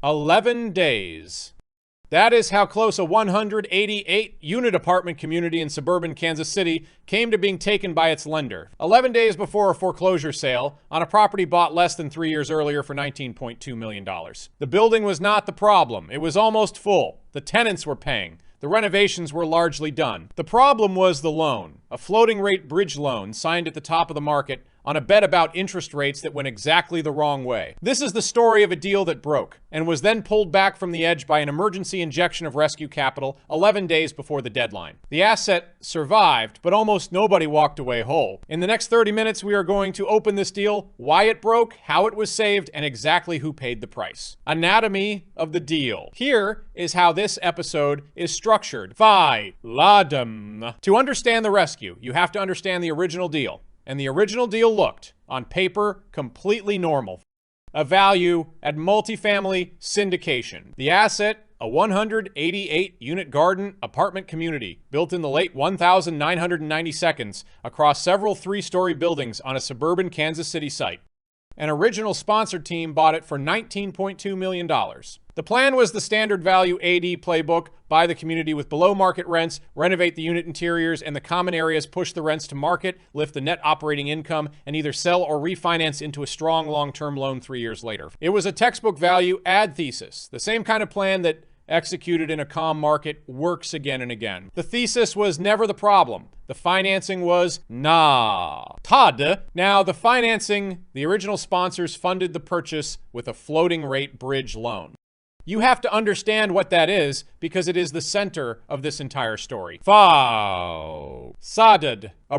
11 days. That is how close a 188-unit apartment community in suburban Kansas City came to being taken by its lender. 11 days before a foreclosure sale on a property bought less than 3 years earlier for $19.2 million. The building was not the problem. It was almost full. The tenants were paying. The renovations were largely done. The problem was the loan, a floating rate bridge loan signed at the top of the market on a bet about interest rates that went exactly the wrong way. This is the story of a deal that broke and was then pulled back from the edge by an emergency injection of rescue capital 11 days before the deadline. The asset survived, but almost nobody walked away whole. In the next 30 minutes, we are going to open this deal, why it broke, how it was saved, and exactly who paid the price. Anatomy of the deal. Here is how this episode is structured. To understand the rescue, you have to understand the original deal. And the original deal looked, on paper, completely normal. A value at multifamily syndication. The asset, a 188-unit garden apartment community built in the late 1992 across several three-story buildings on a suburban Kansas City site. An original sponsor team bought it for $19.2 million. The plan was the standard value AD playbook: buy the community with below market rents, renovate the unit interiors and the common areas, push the rents to market, lift the net operating income, and either sell or refinance into a strong long-term loan 3 years later. It was a textbook value add thesis, the same kind of plan that executed in a calm market works again and again. The thesis was never the problem. The financing was Now, the financing, the original sponsors funded the purchase with a floating rate bridge loan. You have to understand what that is because it is the center of this entire story. A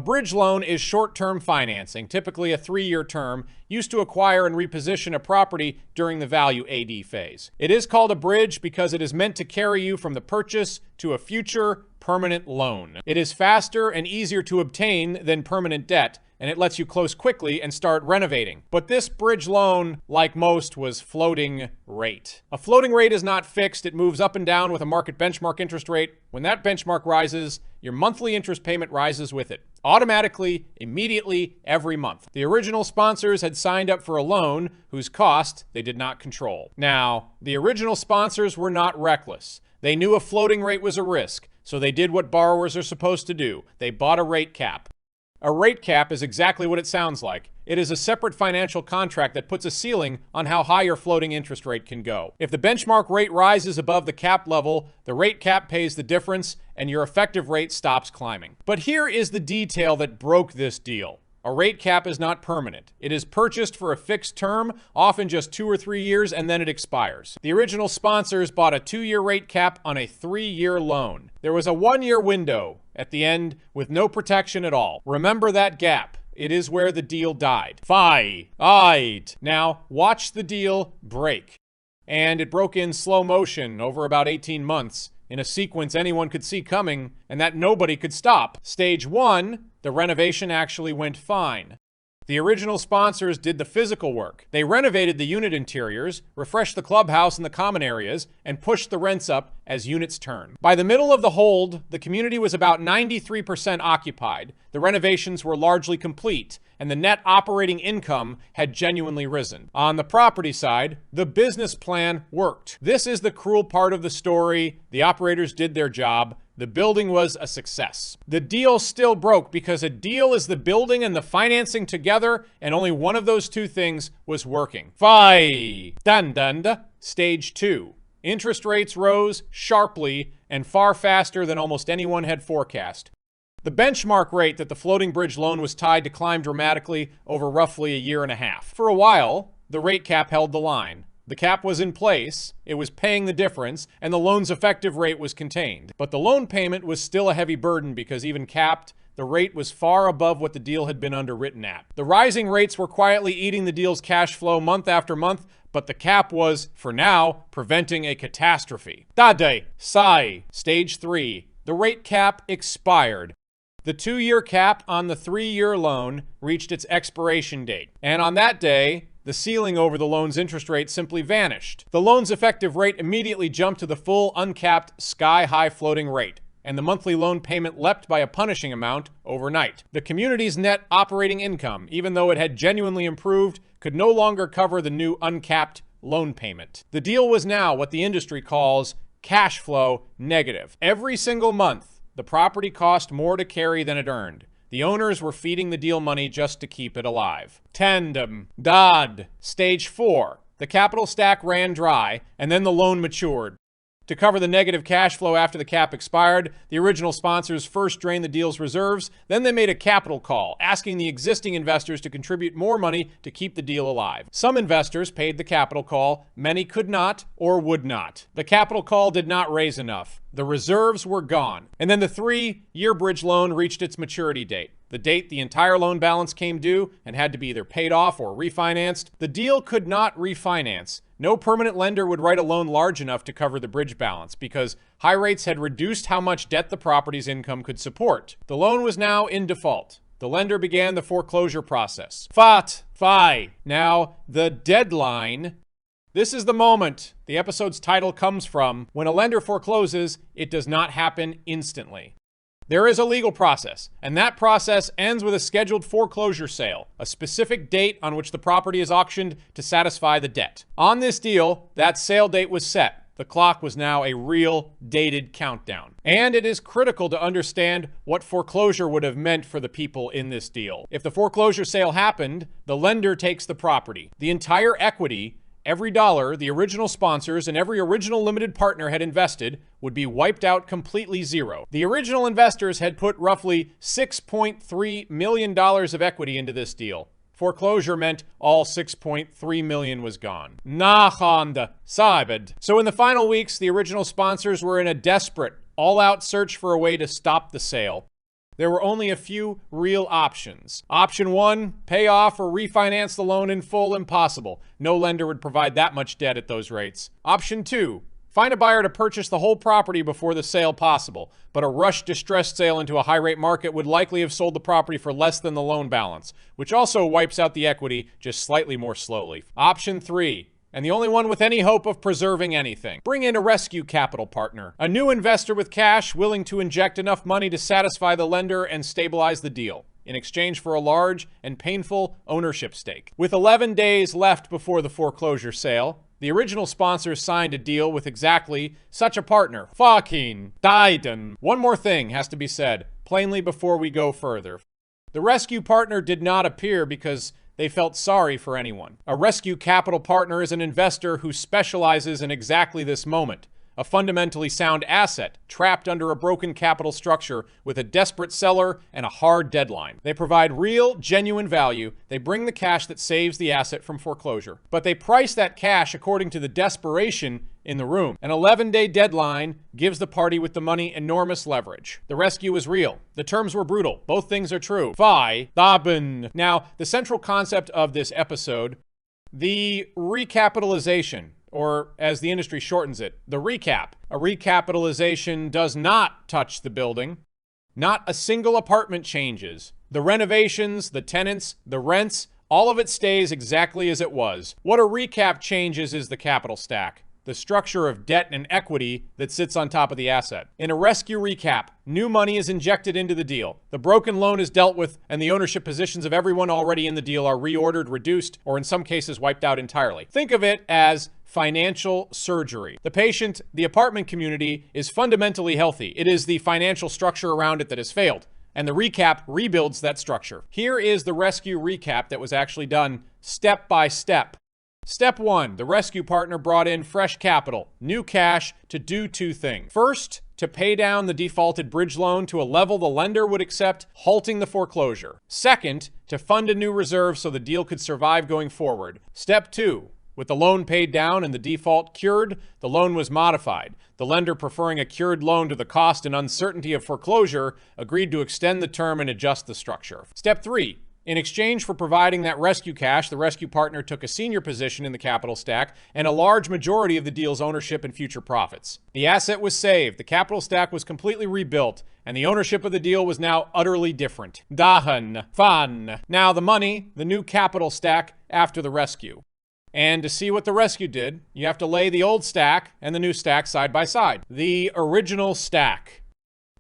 bridge loan is short-term financing, typically a 3-year term, used to acquire and reposition a property during the value AD phase. It is called a bridge because it is meant to carry you from the purchase to a future permanent loan. It is faster and easier to obtain than permanent debt, and it lets you close quickly and start renovating. But this bridge loan, like most, was floating rate. A floating rate is not fixed. It moves up and down with a market benchmark interest rate. When that benchmark rises, your monthly interest payment rises with it. Automatically, immediately, every month. The original sponsors had signed up for a loan whose cost they did not control. Now, the original sponsors were not reckless. They knew a floating rate was a risk, so they did what borrowers are supposed to do. They bought a rate cap. A rate cap is exactly what it sounds like. It is a separate financial contract that puts a ceiling on how high your floating interest rate can go. If the benchmark rate rises above the cap level, the rate cap pays the difference and your effective rate stops climbing. But here is the detail that broke this deal. A rate cap is not permanent. It is purchased for a fixed term, often just 2 or 3 years, and then it expires. The original sponsors bought a 2-year rate cap on a 3-year loan. There was a 1-year window at the end with no protection at all. Remember that gap. It is where the deal died. Now, watch the deal break. And it broke in slow motion over about 18 months. In a sequence anyone could see coming and that nobody could stop. Stage 1, the renovation actually went fine. The original sponsors did the physical work. They renovated the unit interiors, refreshed the clubhouse and the common areas, and pushed the rents up as units turn. By the middle of the hold, the community was about 93% occupied. The renovations were largely complete, and the net operating income had genuinely risen. On the property side, the business plan worked. This is the cruel part of the story. The operators did their job. The building was a success. The deal still broke because a deal is the building and the financing together, and only one of those two things was working. Stage 2. Interest rates rose sharply and far faster than almost anyone had forecast. The benchmark rate that the floating bridge loan was tied to climbed dramatically over roughly a year and a half. For a while, the rate cap held the line. The cap was in place, it was paying the difference, and the loan's effective rate was contained. But the loan payment was still a heavy burden because even capped, the rate was far above what the deal had been underwritten at. The rising rates were quietly eating the deal's cash flow month after month, but the cap was, for now, preventing a catastrophe. Stage 3. The rate cap expired. The 2-year cap on the 3-year loan reached its expiration date. And on that day, the ceiling over the loan's interest rate simply vanished. The loan's effective rate immediately jumped to the full uncapped sky-high floating rate, and the monthly loan payment leapt by a punishing amount overnight. The community's net operating income, even though it had genuinely improved, could no longer cover the new uncapped loan payment. The deal was now what the industry calls cash flow negative. Every single month, the property cost more to carry than it earned. The owners were feeding the deal money just to keep it alive. Tandem, Dad, Stage 4. The capital stack ran dry, and then the loan matured. To cover the negative cash flow after the cap expired, the original sponsors first drained the deal's reserves, then they made a capital call, asking the existing investors to contribute more money to keep the deal alive. Some investors paid the capital call, many could not or would not. The capital call did not raise enough. The reserves were gone. And then the 3-year bridge loan reached its maturity date, the date the entire loan balance came due and had to be either paid off or refinanced. The deal could not refinance. No permanent lender would write a loan large enough to cover the bridge balance because high rates had reduced how much debt the property's income could support. The loan was now in default. The lender began the foreclosure process. Fi. Now, the deadline. This is the moment the episode's title comes from. When a lender forecloses, it does not happen instantly. There is a legal process, and that process ends with a scheduled foreclosure sale, a specific date on which the property is auctioned to satisfy the debt. On this deal, that sale date was set. The clock was now a real dated countdown. And it is critical to understand what foreclosure would have meant for the people in this deal. If the foreclosure sale happened, the lender takes the property. The entire equity, every dollar the original sponsors and every original limited partner had invested would be wiped out completely zero. The original investors had put roughly $6.3 million of equity into this deal. Foreclosure meant all $6.3 million was gone. Nachande Saibed. So in the final weeks, the original sponsors were in a desperate, all-out search for a way to stop the sale. There were only a few real options. Option 1, pay off or refinance the loan in full. Impossible. No lender would provide that much debt at those rates. Option 2, find a buyer to purchase the whole property before the sale possible. But a rushed distressed sale into a high-rate market would likely have sold the property for less than the loan balance, which also wipes out the equity just slightly more slowly. Option 3, and the only one with any hope of preserving anything. Bring in a rescue capital partner, a new investor with cash willing to inject enough money to satisfy the lender and stabilize the deal, in exchange for a large and painful ownership stake. With 11 days left before the foreclosure sale, the original sponsors signed a deal with exactly such a partner. Fucking Diden. One more thing has to be said, plainly before we go further. The rescue partner did not appear because they felt sorry for anyone. A rescue capital partner is an investor who specializes in exactly this moment. A fundamentally sound asset trapped under a broken capital structure with a desperate seller and a hard deadline. They provide real, genuine value. They bring the cash that saves the asset from foreclosure. But they price that cash according to the desperation in the room. An 11-day deadline gives the party with the money enormous leverage. The rescue was real. The terms were brutal. Both things are true. Daben. Now, the central concept of this episode, the recapitalization, or as the industry shortens it, the recap. A recapitalization does not touch the building. Not a single apartment changes. The renovations, the tenants, the rents, all of it stays exactly as it was. What a recap changes is the capital stack, the structure of debt and equity that sits on top of the asset. In a rescue recap, new money is injected into the deal. The broken loan is dealt with, and the ownership positions of everyone already in the deal are reordered, reduced, or in some cases wiped out entirely. Think of it as financial surgery. The patient, the apartment community, is fundamentally healthy. It is the financial structure around it that has failed, and the recap rebuilds that structure. Here is the rescue recap that was actually done step by step. Step 1, the rescue partner brought in fresh capital, new cash, to do 2 things. First, to pay down the defaulted bridge loan to a level the lender would accept, halting the foreclosure. Second, to fund a new reserve so the deal could survive going forward. Step 2, with the loan paid down and the default cured, the loan was modified. The lender, preferring a cured loan to the cost and uncertainty of foreclosure, agreed to extend the term and adjust the structure. Step 3, in exchange for providing that rescue cash, the rescue partner took a senior position in the capital stack and a large majority of the deal's ownership and future profits. The asset was saved, the capital stack was completely rebuilt, and the ownership of the deal was now utterly different. Dahan, fan. Now the money, the new capital stack after the rescue. And to see what the rescue did, you have to lay the old stack and the new stack side by side. The original stack.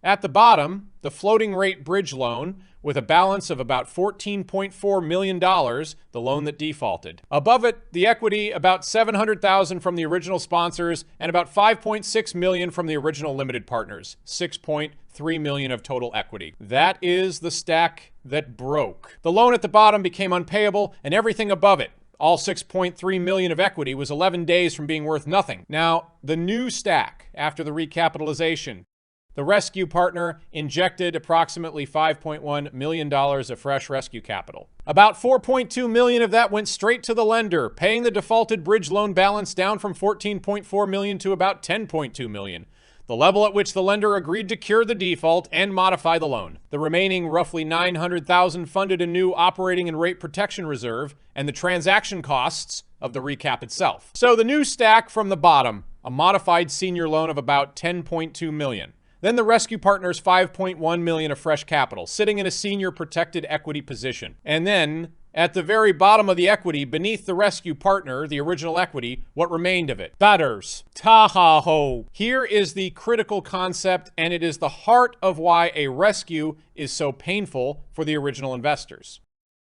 At the bottom, the floating rate bridge loan, with a balance of about $14.4 million, the loan that defaulted. Above it, the equity, about $700,000 from the original sponsors and about $5.6 million from the original limited partners. $6.3 million of total equity. That is the stack that broke. The loan at the bottom became unpayable, and everything above it, all $6.3 million of equity, was 11 days from being worth nothing. Now, the new stack, after the recapitalization, the rescue partner injected approximately $5.1 million of fresh rescue capital. About $4.2 million of that went straight to the lender, paying the defaulted bridge loan balance down from $14.4 million to about $10.2 million. The level at which the lender agreed to cure the default and modify the loan. The remaining roughly $900,000 funded a new operating and rate protection reserve and the transaction costs of the recap itself. So the new stack from the bottom, a modified senior loan of about $10.2 million. Then the rescue partner's $5.1 million of fresh capital, sitting in a senior protected equity position. And then, at the very bottom of the equity, beneath the rescue partner, the original equity, what remained of it? Batters. Tahoe. Here is the critical concept, and it is the heart of why a rescue is so painful for the original investors.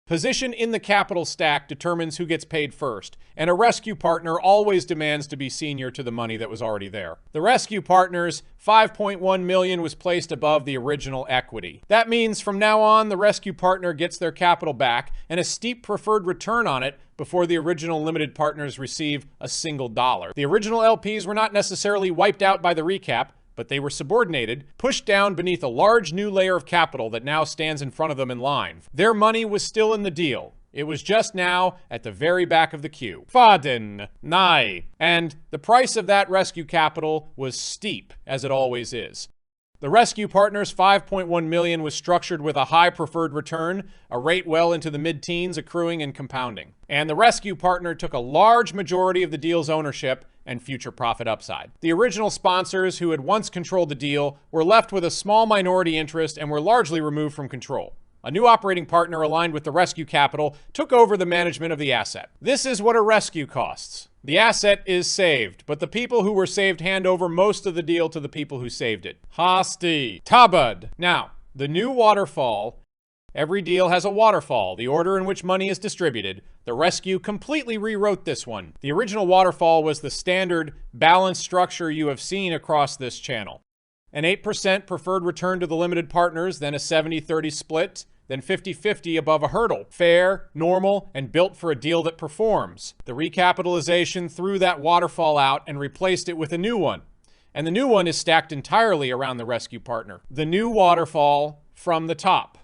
Position in the capital stack determines who gets paid first, and a rescue partner always demands to be senior to the money that was already there. The rescue partner's $5.1 million was placed above the original equity. That means from now on, the rescue partner gets their capital back and a steep preferred return on it before the original limited partners receive a single dollar. The original LPs were not necessarily wiped out by the recap, but they were subordinated, pushed down beneath a large new layer of capital that now stands in front of them in line. Their money was still in the deal. It was just now at the very back of the queue. Faden, nigh. And the price of that rescue capital was steep, as it always is. The rescue partner's $5.1 million was structured with a high preferred return, a rate well into the mid-teens, accruing and compounding. And the rescue partner took a large majority of the deal's ownership and future profit upside. The original sponsors, who had once controlled the deal, were left with a small minority interest and were largely removed from control. A new operating partner aligned with the rescue capital took over the management of the asset. This is what a rescue costs. The asset is saved, but the people who were saved hand over most of the deal to the people who saved it. Hasti. Tabud. Now, the new waterfall. Every deal has a waterfall, the order in which money is distributed. The rescue completely rewrote this one. The original waterfall was the standard balanced structure you have seen across this channel. An 8% preferred return to the limited partners, then a 70-30 split, then 50-50 above a hurdle. Fair, normal, and built for a deal that performs. The recapitalization threw that waterfall out and replaced it with a new one. And the new one is stacked entirely around the rescue partner. The new waterfall from the top.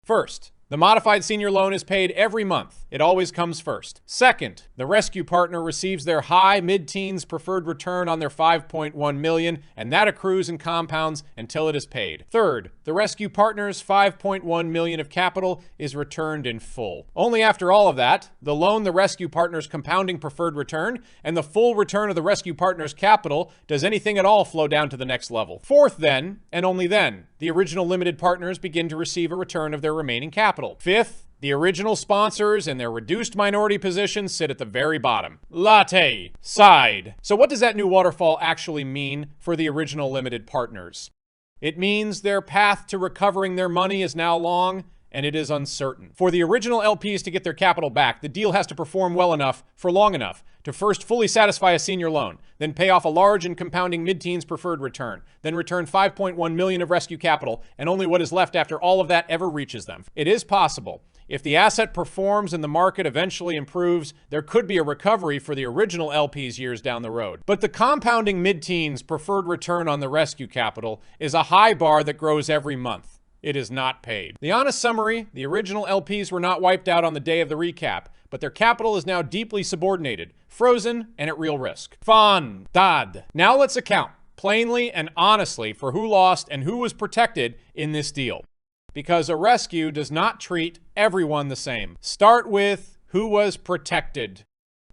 First, the modified senior loan is paid every month. It always comes first. Second, the rescue partner receives their high mid-teens preferred return on their $5.1 million, and that accrues and compounds until it is paid. Third, the rescue partner's $5.1 million of capital is returned in full. Only after all of that, the loan, the rescue partner's compounding preferred return, and the full return of the rescue partner's capital does anything at all flow down to the next level. Fourth then, and only then, the original limited partners begin to receive a return of their remaining capital. Fifth, the original sponsors and their reduced minority positions sit at the very bottom. Latte. Side. So what does that new waterfall actually mean for the original limited partners? It means their path to recovering their money is now long, and it is uncertain. For the original LPs to get their capital back, the deal has to perform well enough for long enough to first fully satisfy a senior loan, then pay off a large and compounding mid-teens preferred return, then return $5.1 million of rescue capital, and only what is left after all of that ever reaches them. It is possible. If the asset performs and the market eventually improves, there could be a recovery for the original LPs years down the road. But the compounding mid-teens preferred return on the rescue capital is a high bar that grows every month. It is not paid. The honest summary, the original LPs were not wiped out on the day of the recap, but their capital is now deeply subordinated, frozen, and at real risk. Fun. Dad. Now let's account, plainly and honestly, for who lost and who was protected in this deal. Because a rescue does not treat everyone the same. Start with who was protected.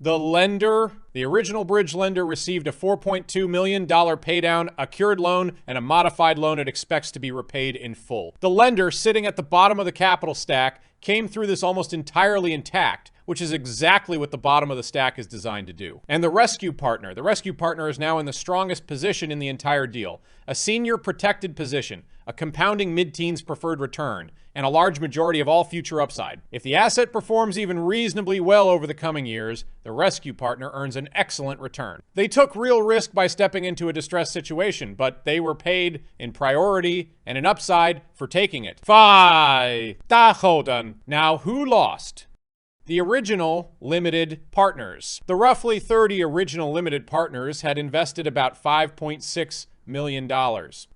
The lender, the original bridge lender, received a $4.2 million paydown, a cured loan, and a modified loan it expects to be repaid in full. The lender, sitting at the bottom of the capital stack, came through this almost entirely intact, which is exactly what the bottom of the stack is designed to do. And the rescue partner. The rescue partner is now in the strongest position in the entire deal. A senior protected position, a compounding mid-teens preferred return, and a large majority of all future upside. If the asset performs even reasonably well over the coming years, the rescue partner earns an excellent return. They took real risk by stepping into a distressed situation, but they were paid in priority and an upside for taking it. Fai Dahodan. Now, who lost? The original limited partners. The roughly 30 original limited partners had invested about $5.6 million.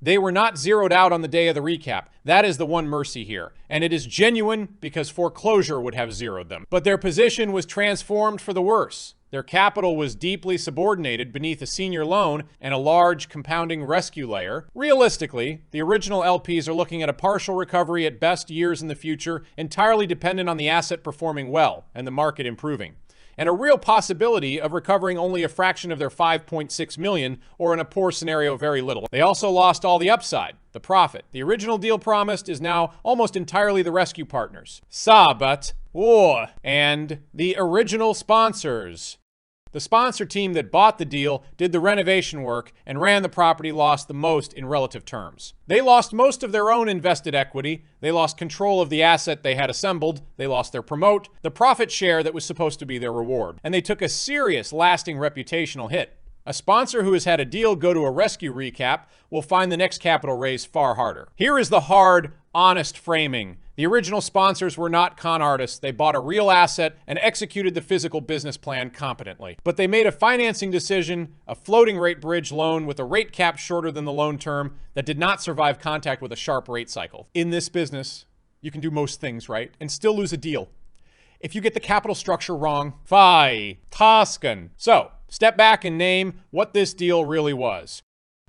They were not zeroed out on the day of the recap. That is the one mercy here. And it is genuine because foreclosure would have zeroed them. But their position was transformed for the worse. Their capital was deeply subordinated beneath a senior loan and a large compounding rescue layer. Realistically, the original LPs are looking at a partial recovery at best years in the future, entirely dependent on the asset performing well and the market improving, and a real possibility of recovering only a fraction of their $5.6 million, or in a poor scenario, very little. They also lost all the upside, the profit. The original deal promised is now almost entirely the rescue partners. Sabat, and the original sponsors. The sponsor team that bought the deal, did the renovation work, and ran the property lost the most in relative terms. They lost most of their own invested equity. They lost control of the asset they had assembled. They lost their promote, the profit share that was supposed to be their reward. And they took a serious, lasting reputational hit. A sponsor who has had a deal go to a rescue recap will find the next capital raise far harder. Here is the hard, honest framing. The original sponsors were not con artists. They bought a real asset and executed the physical business plan competently. But they made a financing decision, a floating rate bridge loan with a rate cap shorter than the loan term that did not survive contact with a sharp rate cycle. In this business, you can do most things right and still lose a deal. If you get the capital structure wrong, fai, tasken. So, step back and name what this deal really was.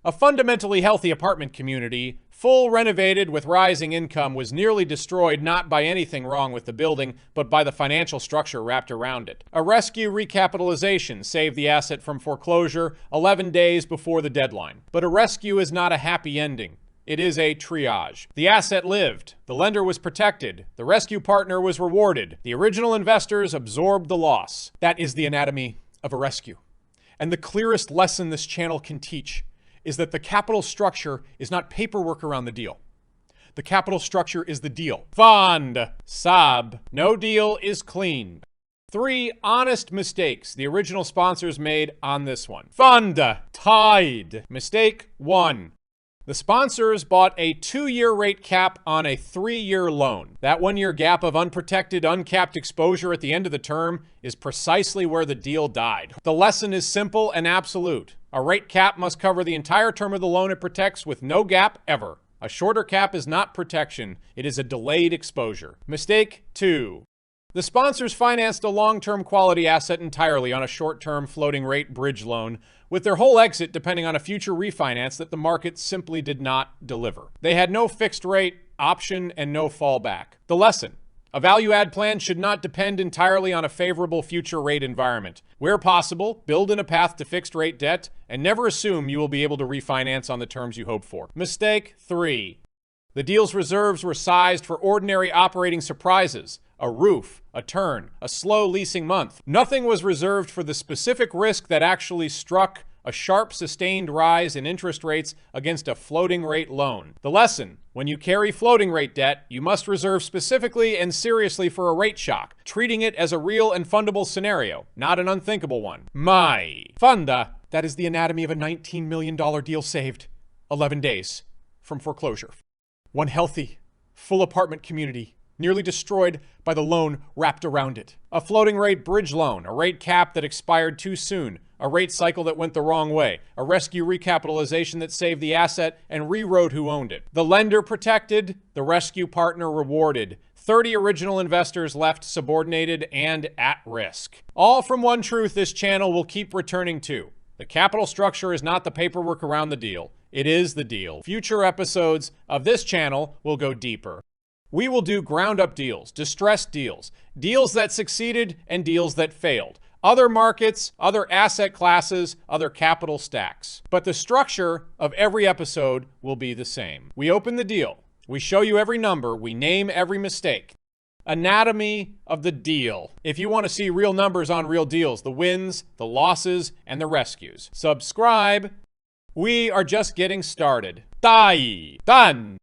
A fundamentally healthy apartment community, full renovated with rising income, was nearly destroyed not by anything wrong with the building, but by the financial structure wrapped around it. A rescue recapitalization saved the asset from foreclosure 11 days before the deadline. But a rescue is not a happy ending. It is a triage. The asset lived. The lender was protected. The rescue partner was rewarded. The original investors absorbed the loss. That is the anatomy of a rescue. And the clearest lesson this channel can teach is that the capital structure is not paperwork around the deal. The capital structure is the deal. Fund, sab, no deal is clean. 3 honest mistakes the original sponsors made on this one. Fund, tied. Mistake 1. The sponsors bought a 2-year rate cap on a 3-year loan. That 1-year gap of unprotected, uncapped exposure at the end of the term is precisely where the deal died. The lesson is simple and absolute. A rate cap must cover the entire term of the loan it protects with no gap ever. A shorter cap is not protection, it is a delayed exposure. Mistake 2. The sponsors financed a long-term quality asset entirely on a short-term floating rate bridge loan, with their whole exit depending on a future refinance that the market simply did not deliver. They had no fixed rate option and no fallback. The lesson: a value add plan should not depend entirely on a favorable future rate environment. Where possible, build in a path to fixed rate debt and never assume you will be able to refinance on the terms you hope for. Mistake 3. The deal's reserves were sized for ordinary operating surprises. A roof, a turn, a slow leasing month. Nothing was reserved for the specific risk that actually struck: a sharp sustained rise in interest rates against a floating rate loan. The lesson: when you carry floating rate debt, you must reserve specifically and seriously for a rate shock, treating it as a real and fundable scenario, not an unthinkable one. My funda, that is the anatomy of a $19 million deal saved 11 days from foreclosure. One healthy, full apartment community nearly destroyed by the loan wrapped around it. A floating rate bridge loan, a rate cap that expired too soon, a rate cycle that went the wrong way, a rescue recapitalization that saved the asset and rewrote who owned it. The lender protected, the rescue partner rewarded. 30 original investors left subordinated and at risk. All from one truth this channel will keep returning to: the capital structure is not the paperwork around the deal. It is the deal. Future episodes of this channel will go deeper. We will do ground-up deals, distressed deals, deals that succeeded and deals that failed, other markets, other asset classes, other capital stacks. But the structure of every episode will be the same. We open the deal. We show you every number. We name every mistake. Anatomy of the deal. If you want to see real numbers on real deals, the wins, the losses, and the rescues, subscribe. We are just getting started. Dai! Done!